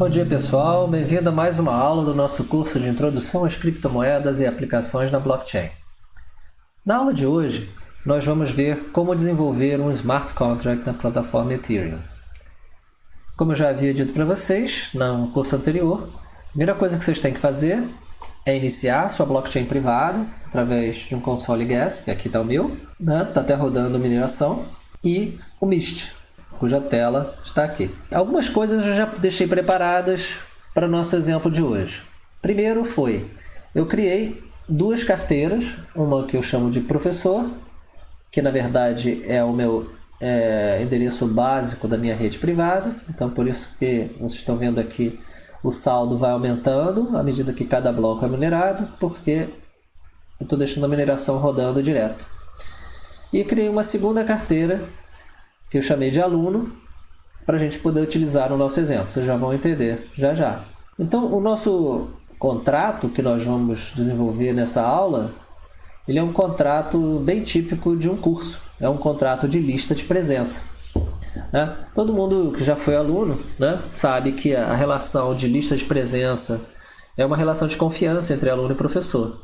Bom dia pessoal, bem-vindo a mais uma aula do nosso curso de Introdução às Criptomoedas e Aplicações na Blockchain. Na aula de hoje, nós vamos ver como desenvolver um Smart Contract na plataforma Ethereum. Como eu já havia dito para vocês no curso anterior, a primeira coisa que vocês têm que fazer é iniciar sua blockchain privada através de um console get, que aqui está o meu, está até rodando mineração, e o Mist, cuja tela está aqui. Algumas coisas eu já deixei preparadas para o nosso exemplo de hoje. Primeiro eu criei duas carteiras, uma que eu chamo de professor, que na verdade é o meu endereço básico da minha rede privada, então por isso que vocês estão vendo aqui o saldo vai aumentando à medida que cada bloco é minerado, porque eu estou deixando a mineração rodando direto. E criei uma segunda carteira que eu chamei de aluno, para a gente poder utilizar no nosso exemplo. Vocês já vão entender já já. Então, o nosso contrato que nós vamos desenvolver nessa aula, ele é um contrato bem típico de um curso. É um contrato de lista de presença. Né? Todo mundo que já foi aluno, né, sabe que a relação de lista de presença é uma relação de confiança entre aluno e professor.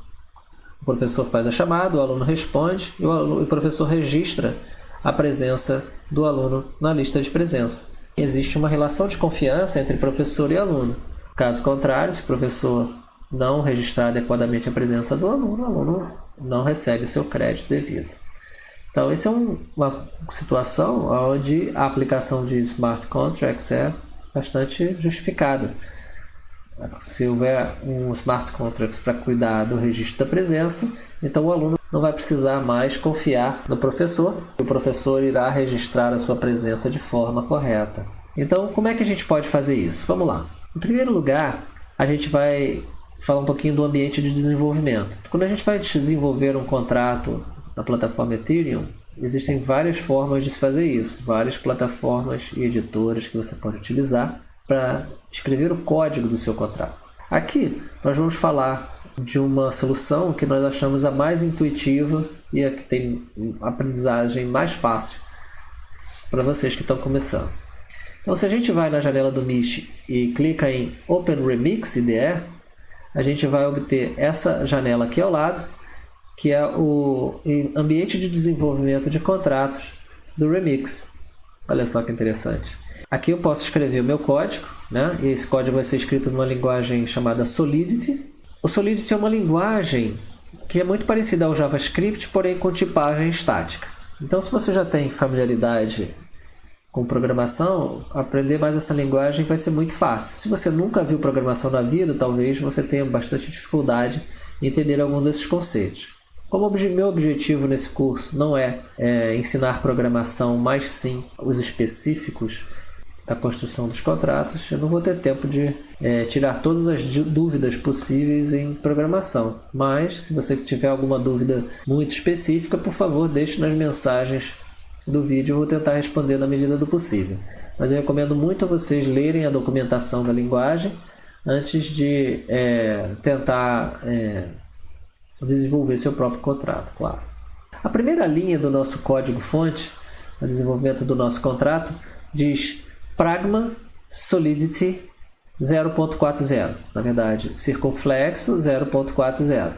O professor faz a chamada, o aluno responde e o professor registra a presença do aluno na lista de presença. Existe uma relação de confiança entre professor e aluno. Caso contrário, se o professor não registrar adequadamente a presença do aluno, o aluno não recebe o seu crédito devido. Então, essa é uma situação onde a aplicação de Smart Contracts é bastante justificada. Se houver um Smart Contract para cuidar do registro da presença, então o aluno não vai precisar mais confiar no professor. O professor irá registrar a sua presença de forma correta. Então, como é que a gente pode fazer isso? Vamos lá. Em primeiro lugar, a gente vai falar um pouquinho do ambiente de desenvolvimento. Quando a gente vai desenvolver um contrato na plataforma Ethereum, existem várias formas de se fazer isso. Várias plataformas e editoras que você pode utilizar para escrever o código do seu contrato. Aqui nós vamos falar de uma solução que nós achamos a mais intuitiva e a que tem uma aprendizagem mais fácil para vocês que estão começando. Então, se a gente vai na janela do Mist e clica em Open Remix IDE, a gente vai obter essa janela aqui ao lado, que é o ambiente de desenvolvimento de contratos do Remix. Olha só que interessante. Aqui eu posso escrever o meu código, né? E esse código vai ser escrito numa linguagem chamada Solidity. O Solidity é uma linguagem que é muito parecida ao JavaScript, porém com tipagem estática. Então, se você já tem familiaridade com programação, aprender mais essa linguagem vai ser muito fácil. Se você nunca viu programação na vida, talvez você tenha bastante dificuldade em entender algum desses conceitos. Como meu objetivo nesse curso não é ensinar programação, mas sim os específicos da construção dos contratos, eu não vou ter tempo de tirar todas as dúvidas possíveis em programação. Mas, se você tiver alguma dúvida muito específica, por favor, deixe nas mensagens do vídeo, eu vou tentar responder na medida do possível. Mas eu recomendo muito a vocês lerem a documentação da linguagem antes de tentar desenvolver seu próprio contrato, claro. A primeira linha do nosso código-fonte, no desenvolvimento do nosso contrato, diz Pragma Solidity 0.40, na verdade, circunflexo 0.40.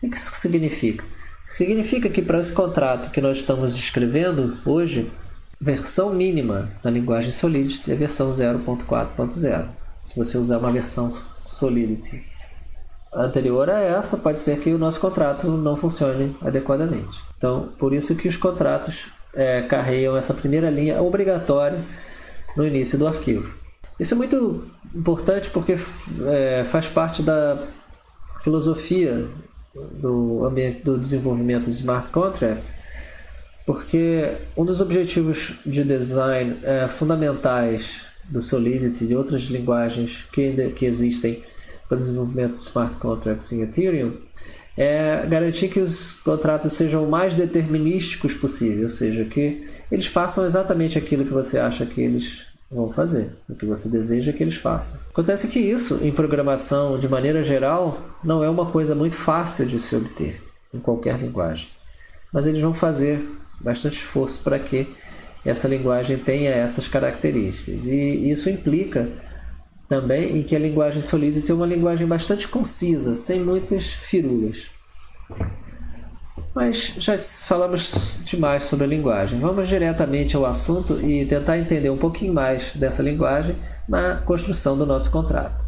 O que isso significa? Significa que para esse contrato que nós estamos escrevendo hoje, versão mínima da linguagem Solidity é a versão 0.4.0. Se você usar uma versão Solidity anterior a essa, pode ser que o nosso contrato não funcione adequadamente. Então, por isso que os contratos carregam essa primeira linha obrigatória no início do arquivo. Isso é muito importante porque faz parte da filosofia do ambiente do desenvolvimento de smart contracts, porque um dos objetivos de design fundamentais do Solidity e de outras linguagens que existem para o desenvolvimento de smart contracts em Ethereum é garantir que os contratos sejam o mais determinísticos possível, ou seja, que eles façam exatamente aquilo que você acha que eles vão fazer, o que você deseja que eles façam. Acontece que isso, em programação, de maneira geral, não é uma coisa muito fácil de se obter em qualquer linguagem. Mas eles vão fazer bastante esforço para que essa linguagem tenha essas características. E isso implica também em que a linguagem Solidity é uma linguagem bastante concisa, sem muitas firulas. Mas já falamos demais sobre a linguagem. Vamos diretamente ao assunto e tentar entender um pouquinho mais dessa linguagem na construção do nosso contrato.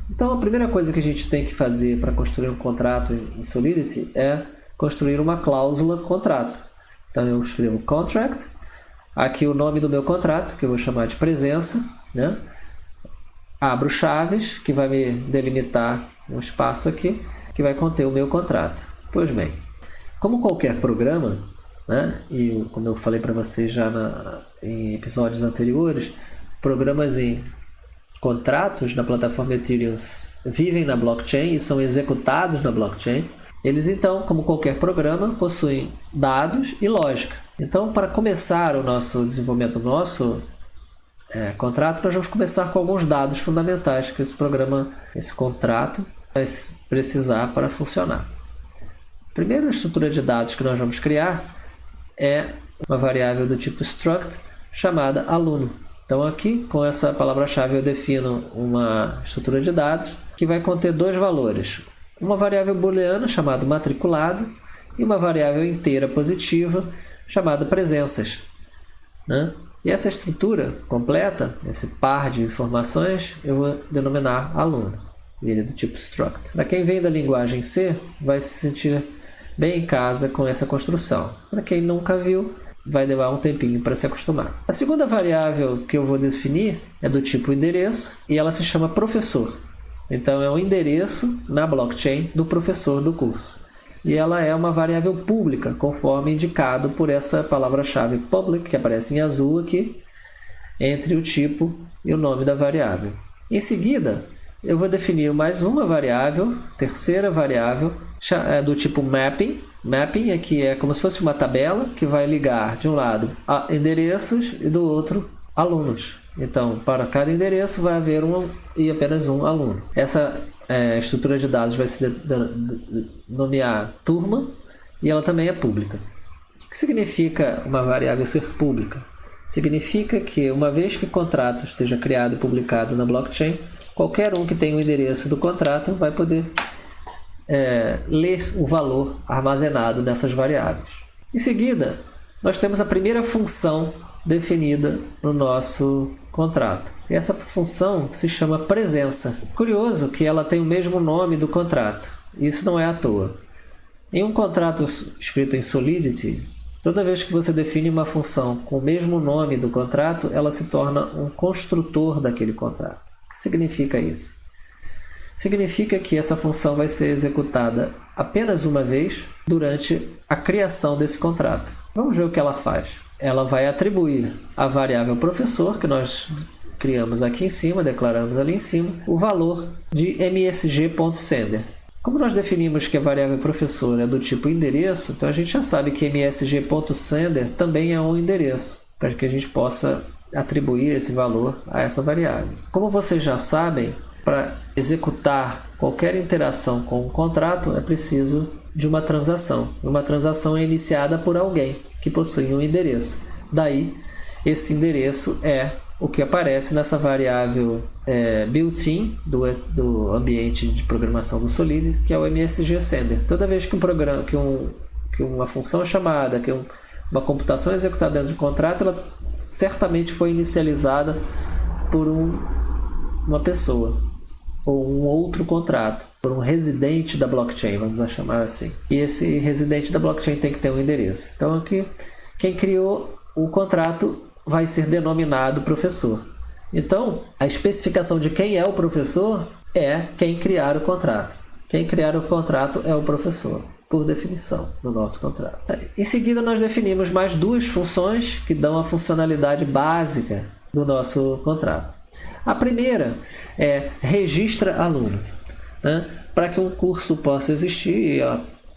Então, a primeira coisa que a gente tem que fazer para construir um contrato em Solidity é construir uma cláusula contrato. Então, eu escrevo contract, aqui o nome do meu contrato, que eu vou chamar de presença, né? Abro chaves, que vai me delimitar um espaço aqui, que vai conter o meu contrato. Pois bem, como qualquer programa, né? E como eu falei para vocês já em episódios anteriores, programas em contratos na plataforma Ethereum vivem na blockchain e são executados na blockchain. Eles então, como qualquer programa, possuem dados e lógica. Então, para começar o nosso desenvolvimento do nosso contrato, nós vamos começar com alguns dados fundamentais que esse contrato vai precisar para funcionar. A primeira estrutura de dados que nós vamos criar é uma variável do tipo struct chamada aluno. Então aqui, com essa palavra-chave, eu defino uma estrutura de dados que vai conter dois valores. Uma variável booleana chamada matriculado e uma variável inteira positiva chamada presenças, né? E essa estrutura completa, esse par de informações, eu vou denominar aluno. Ele é do tipo struct. Para quem vem da linguagem C, vai se sentir bem em casa com essa construção. Para quem nunca viu, vai levar um tempinho para se acostumar. A segunda variável que eu vou definir é do tipo endereço e ela se chama professor. Então é o endereço na blockchain do professor do curso. E ela é uma variável pública, conforme indicado por essa palavra-chave public, que aparece em azul aqui, entre o tipo e o nome da variável. Em seguida, eu vou definir mais uma variável, terceira variável, do tipo mapping. Mapping aqui é como se fosse uma tabela que vai ligar de um lado a endereços e do outro alunos. Então, para cada endereço vai haver apenas um aluno. Essa estrutura de dados vai se nomear turma e ela também é pública. O que significa uma variável ser pública? Significa que uma vez que o contrato esteja criado e publicado na blockchain, qualquer um que tenha o endereço do contrato vai poder ler o valor armazenado nessas variáveis. Em seguida, nós temos a primeira função definida no nosso contrato. E essa função se chama presença. Curioso que ela tem o mesmo nome do contrato. Isso não é à toa. Em um contrato escrito em Solidity, toda vez que você define uma função com o mesmo nome do contrato, ela se torna um construtor daquele contrato. O que significa isso? Significa que essa função vai ser executada apenas uma vez durante a criação desse contrato. Vamos ver o que ela faz. Ela vai atribuir à variável professor, que nós criamos aqui em cima, declaramos ali em cima, o valor de msg.sender. Como nós definimos que a variável professor é do tipo endereço, então a gente já sabe que msg.sender também é um endereço, para que a gente possa atribuir esse valor a essa variável. Como vocês já sabem, para executar qualquer interação com um contrato é preciso de uma transação. Uma transação é iniciada por alguém que possui um endereço. Daí, esse endereço é o que aparece nessa variável built-in do ambiente de programação do Solidity, que é o msg_sender. Toda vez que uma função é chamada, que uma computação é executada dentro de um contrato, ela certamente foi inicializada por uma pessoa ou um outro contrato, por um residente da blockchain, vamos chamar assim. E esse residente da blockchain tem que ter um endereço. Então aqui, quem criou o contrato vai ser denominado professor. Então, a especificação de quem é o professor é quem criar o contrato. Quem criar o contrato é o professor, por definição, no nosso contrato. Em seguida, nós definimos mais duas funções que dão a funcionalidade básica do nosso contrato. A primeira é registra aluno, né? Para que um curso possa existir e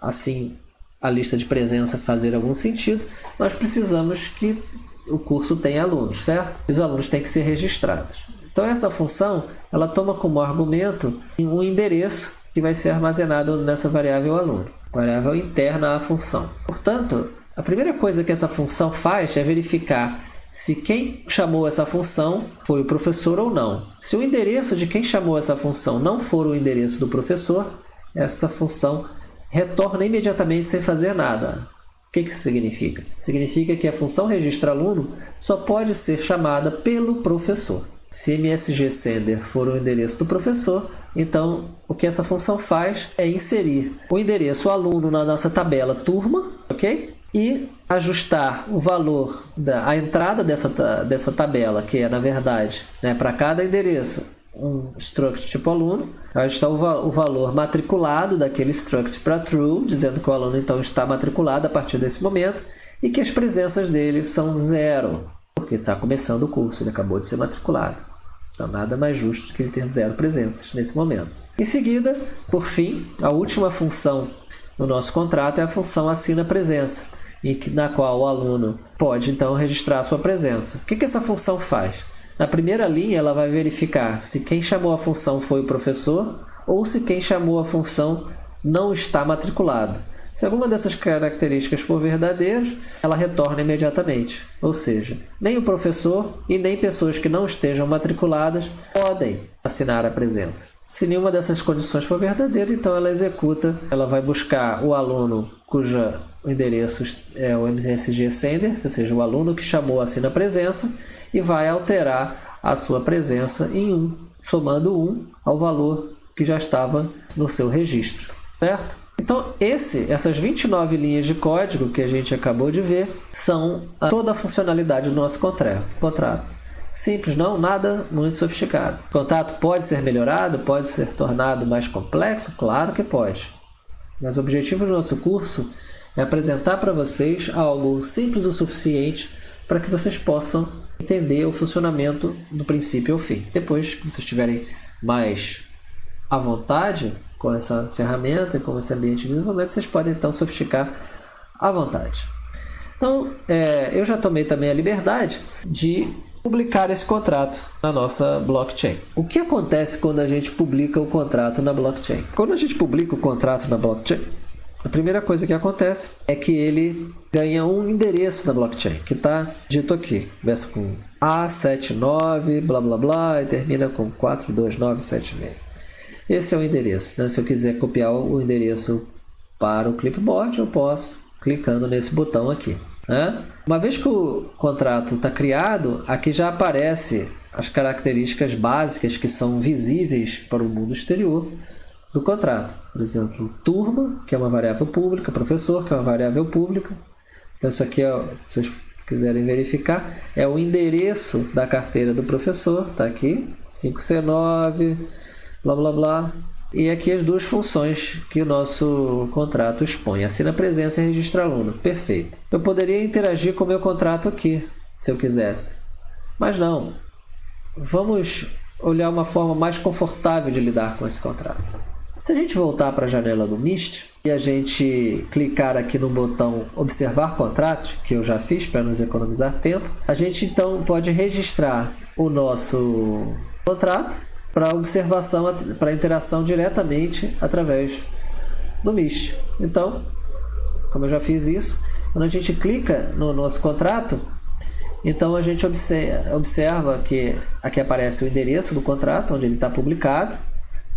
assim a lista de presença fazer algum sentido, nós precisamos que o curso tenha alunos, certo? E os alunos têm que ser registrados. Então essa função ela toma como argumento um endereço que vai ser armazenado nessa variável aluno, variável interna à função. Portanto, a primeira coisa que essa função faz é verificar se quem chamou essa função foi o professor ou não. Se o endereço de quem chamou essa função não for o endereço do professor, essa função retorna imediatamente sem fazer nada. O que isso significa? Significa que a função registra aluno só pode ser chamada pelo professor. Se msgsender for o endereço do professor, então o que essa função faz é inserir o endereço aluno na nossa tabela turma, ok? E ajustar o valor a entrada dessa tabela, que é, na verdade, para cada endereço, um struct tipo aluno, ajustar o valor matriculado daquele struct para true, dizendo que o aluno então está matriculado a partir desse momento e que as presenças dele são 0, porque está começando o curso, ele acabou de ser matriculado. Então, nada mais justo que ele ter 0 presenças nesse momento. Em seguida, por fim, a última função no nosso contrato é a função assina presença, na qual o aluno pode, então, registrar a sua presença. O que essa função faz? Na primeira linha, ela vai verificar se quem chamou a função foi o professor ou se quem chamou a função não está matriculado. Se alguma dessas características for verdadeira, ela retorna imediatamente. Ou seja, nem o professor e nem pessoas que não estejam matriculadas podem assinar a presença. Se nenhuma dessas condições for verdadeira, então ela executa, ela vai buscar o aluno cujo endereço é o msgsender, ou seja, o aluno que chamou assina a presença, e vai alterar a sua presença em 1, somando 1 ao valor que já estava no seu registro, certo? Então, essas 29 linhas de código que a gente acabou de ver são toda a funcionalidade do nosso contrato. Simples, não? Nada muito sofisticado. O contrato pode ser melhorado, pode ser tornado mais complexo? Claro que pode. Mas o objetivo do nosso curso é apresentar para vocês algo simples o suficiente para que vocês possam entender o funcionamento do princípio ao fim. Depois que vocês estiverem mais à vontade com essa ferramenta e com esse ambiente de desenvolvimento, vocês podem então sofisticar à vontade. Então, eu já tomei também a liberdade de publicar esse contrato na nossa blockchain. O que acontece quando a gente publica o contrato na blockchain? Quando a gente publica o contrato na blockchain, a primeira coisa que acontece é que ele ganha um endereço na blockchain, que está dito aqui. Começa com A79, blá blá blá, e termina com 42976. Esse é o endereço, né? Se eu quiser copiar o endereço para o clipboard, eu posso, clicando nesse botão aqui, né? Uma vez que o contrato está criado, aqui já aparece as características básicas que são visíveis para o mundo exterior do contrato. Por exemplo, turma, que é uma variável pública, professor, que é uma variável pública. Então, isso aqui, se vocês quiserem verificar, é o endereço da carteira do professor, está aqui, 5C9, blá blá blá. E aqui as duas funções que o nosso contrato expõe: assina presença e registra aluno. Perfeito. Eu poderia interagir com o meu contrato aqui, se eu quisesse. Mas não. Vamos olhar uma forma mais confortável de lidar com esse contrato. Se a gente voltar para a janela do Mist e a gente clicar aqui no botão observar contratos, que eu já fiz para nos economizar tempo, a gente então pode registrar o nosso contrato para observação, para interação diretamente através do Mist. Então, como eu já fiz isso, quando a gente clica no nosso contrato, então a gente observa que aqui aparece o endereço do contrato, onde ele está publicado,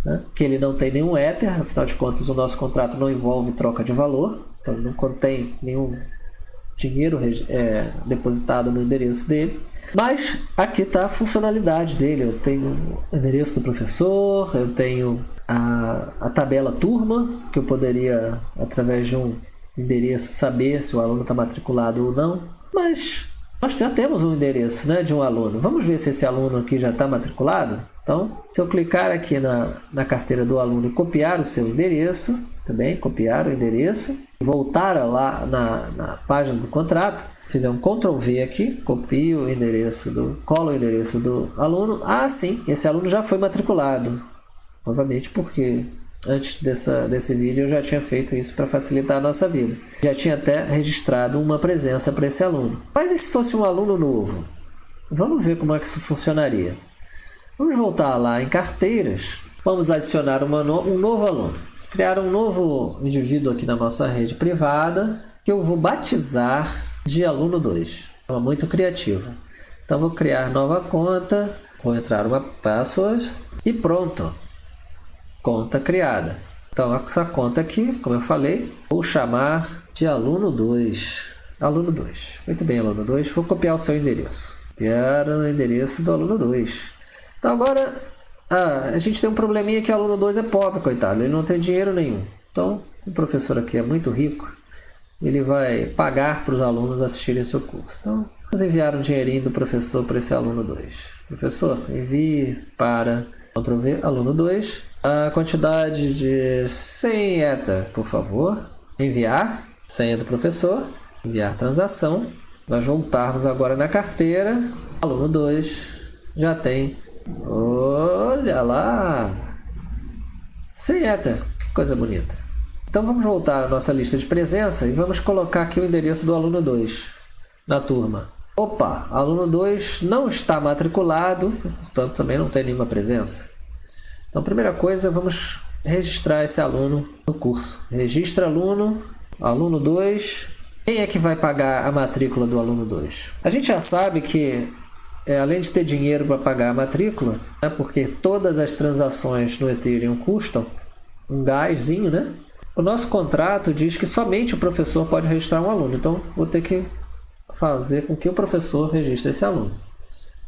né? Que ele não tem nenhum Ether, afinal de contas o nosso contrato não envolve troca de valor, então ele não contém nenhum dinheiro depositado no endereço dele. Mas aqui está a funcionalidade dele. Eu tenho o endereço do professor, eu tenho a tabela turma, que eu poderia, através de um endereço, saber se o aluno está matriculado ou não. Mas nós já temos um endereço, né, de um aluno. Vamos ver se esse aluno aqui já está matriculado? Então, se eu clicar aqui na carteira do aluno e copiar o seu endereço, também copiar o endereço, voltar lá na página do contrato, fizer um Ctrl V aqui, copio o endereço colo o endereço do aluno. Ah, sim, esse aluno já foi matriculado. Novamente, porque antes desse vídeo eu já tinha feito isso para facilitar a nossa vida. Já tinha até registrado uma presença para esse aluno. Mas e se fosse um aluno novo? Vamos ver como é que isso funcionaria. Vamos voltar lá em carteiras. Vamos adicionar um novo aluno. Criar um novo indivíduo aqui na nossa rede privada, que eu vou batizar de aluno 2. É muito criativa. Então vou criar nova conta, vou entrar uma password e pronto. Conta criada. Então essa conta aqui, como eu falei, vou chamar de aluno 2. Aluno 2. Muito bem, aluno 2. Vou copiar o seu endereço. Copiar o endereço do aluno 2. Então agora a gente tem um probleminha que o aluno 2 é pobre, coitado. Ele não tem dinheiro nenhum. Então o professor aqui é muito rico. Ele vai pagar para os alunos assistirem seu curso. Então vamos enviar um dinheirinho do professor para esse aluno 2. Professor, envie para Ctrl+V, aluno 2. A quantidade de 100 Ether, por favor. Enviar. Senha do professor. Enviar transação. Nós voltarmos agora na carteira. Aluno 2 já tem. Olha lá! 100 Ether. Que coisa bonita. Então vamos voltar à nossa lista de presença e vamos colocar aqui o endereço do aluno 2 na turma. Opa! Aluno 2 não está matriculado, portanto também não tem nenhuma presença. Então, primeira coisa, vamos registrar esse aluno no curso. Registra aluno, aluno 2. Quem é que vai pagar a matrícula do aluno 2? A gente já sabe que, além de ter dinheiro para pagar a matrícula, né, porque todas as transações no Ethereum custam um gásinho, né? O nosso contrato diz que somente o professor pode registrar um aluno. Então, vou ter que fazer com que o professor registre esse aluno.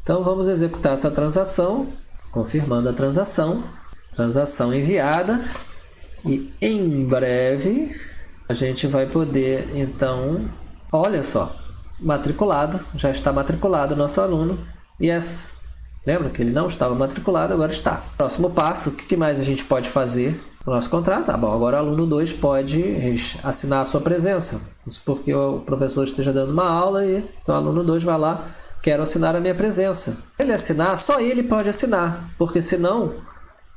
Então, vamos executar essa transação. Confirmando a transação enviada, e em breve a gente vai poder, então, olha só, matriculado, já está matriculado o nosso aluno, yes, lembra que ele não estava matriculado, agora está. Próximo passo, o que mais a gente pode fazer no nosso contrato? Bom, agora o aluno 2 pode assinar a sua presença, isso porque o professor esteja dando uma aula, e então o aluno 2 vai lá, quero assinar a minha presença. Ele assinar, só ele pode assinar, porque senão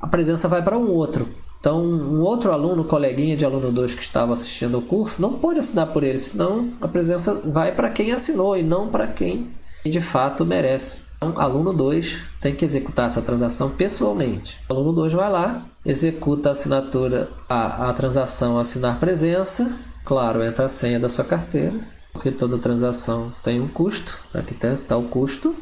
a presença vai para um outro. Então, um outro aluno, coleguinha de aluno 2 que estava assistindo ao curso, não pode assinar por ele, senão a presença vai para quem assinou e não para quem de fato merece. Então, aluno 2 tem que executar essa transação pessoalmente. O aluno 2 vai lá, executa a assinatura, a transação assinar presença, claro, entra a senha da sua carteira, porque toda transação tem um custo. Aqui está o custo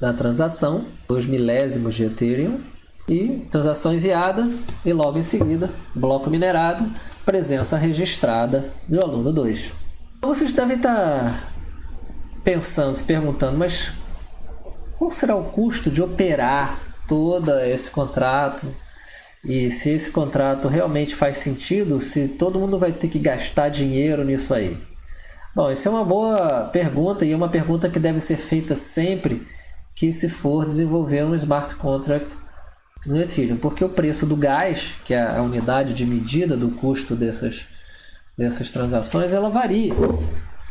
da transação, 2 milésimos de Ethereum, e transação enviada, e logo em seguida, bloco minerado, presença registrada do aluno 2. Então vocês devem estar pensando, se perguntando, mas qual será o custo de operar todo esse contrato? E se esse contrato realmente faz sentido, se todo mundo vai ter que gastar dinheiro nisso aí? Bom, isso é uma boa pergunta, e é uma pergunta que deve ser feita sempre que se for desenvolver um smart contract no Ethereum, porque o preço do gás, que é a unidade de medida do custo dessas transações, ela varia.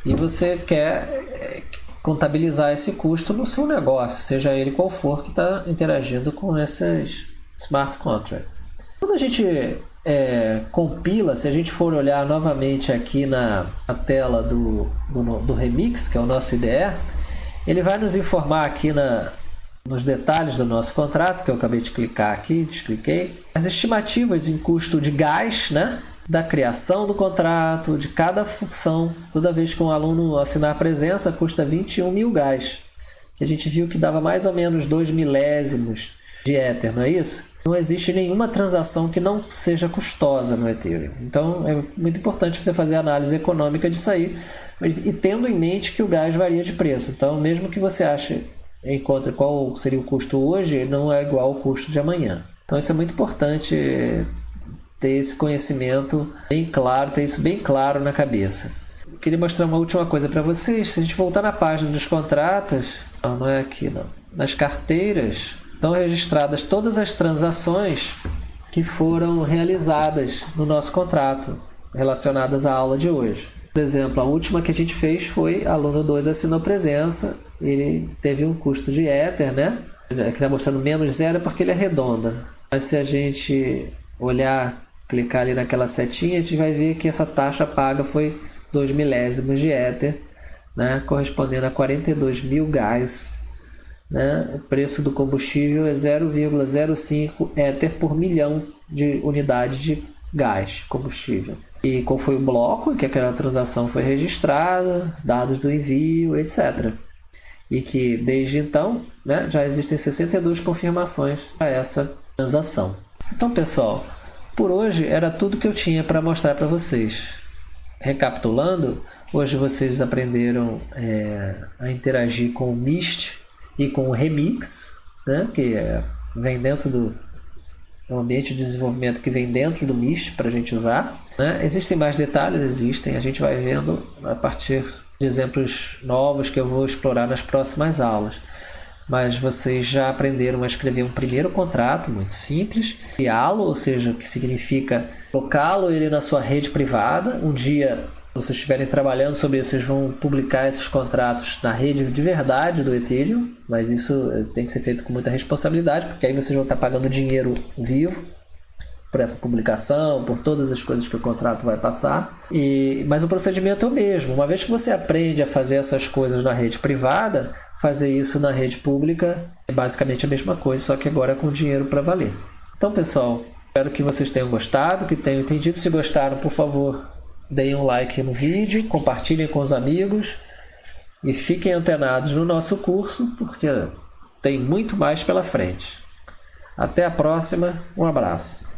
E você quer contabilizar esse custo no seu negócio, seja ele qual for que está interagindo com esses smart contracts. Quando a gente compila, se a gente for olhar novamente aqui na tela do Remix, que é o nosso IDE, ele vai nos informar aqui nos detalhes do nosso contrato, que eu acabei de clicar aqui, descliquei, as estimativas em custo de gás, né, da criação do contrato, de cada função. Toda vez que um aluno assinar a presença, custa 21 mil gás, que a gente viu que dava mais ou menos 2 milésimos de Ether, não é isso? Não existe nenhuma transação que não seja custosa no Ethereum. Então, é muito importante você fazer a análise econômica disso aí, e tendo em mente que o gás varia de preço. Então, mesmo que você encontre qual seria o custo hoje, não é igual ao custo de amanhã. Então, isso é muito importante, ter esse conhecimento bem claro, ter isso bem claro na cabeça. Eu queria mostrar uma última coisa para vocês. Se a gente voltar na página dos contratos, não é aqui não, nas carteiras, estão registradas todas as transações que foram realizadas no nosso contrato, relacionadas à aula de hoje. Por exemplo, a última que a gente fez foi aluno 2 assinou presença, ele teve um custo de Ether, né? Aqui está mostrando menos 0 porque ele é redonda. Mas se a gente olhar, clicar ali naquela setinha, a gente vai ver que essa taxa paga foi 2 milésimos de Ether, né? Correspondendo a 42 mil gás. Né? O preço do combustível é 0,05 Ether por milhão de unidades de gás combustível. E qual foi o bloco que aquela transação foi registrada, dados do envio, etc. e que desde então, né, já existem 62 confirmações para essa transação. Então, pessoal, por hoje era tudo que eu tinha para mostrar para vocês. Recapitulando, hoje vocês aprenderam a interagir com o Mist e com o Remix, né, que vem dentro do ambiente de desenvolvimento que vem dentro do Mist para a gente usar. Né? Existem mais detalhes? Existem. A gente vai vendo a partir de exemplos novos que eu vou explorar nas próximas aulas. Mas vocês já aprenderam a escrever um primeiro contrato muito simples, criá-lo, ou seja, que significa colocá-lo ele na sua rede privada. Um dia, se vocês estiverem trabalhando sobre isso, vocês vão publicar esses contratos na rede de verdade do Ethereum, mas isso tem que ser feito com muita responsabilidade, porque aí vocês vão estar pagando dinheiro vivo por essa publicação, por todas as coisas que o contrato vai passar. Mas o procedimento é o mesmo. Uma vez que você aprende a fazer essas coisas na rede privada, fazer isso na rede pública é basicamente a mesma coisa, só que agora com dinheiro para valer. Então, pessoal, espero que vocês tenham gostado, que tenham entendido. Se gostaram, por favor, deem um like no vídeo, compartilhem com os amigos e fiquem antenados no nosso curso, porque tem muito mais pela frente. Até a próxima, um abraço.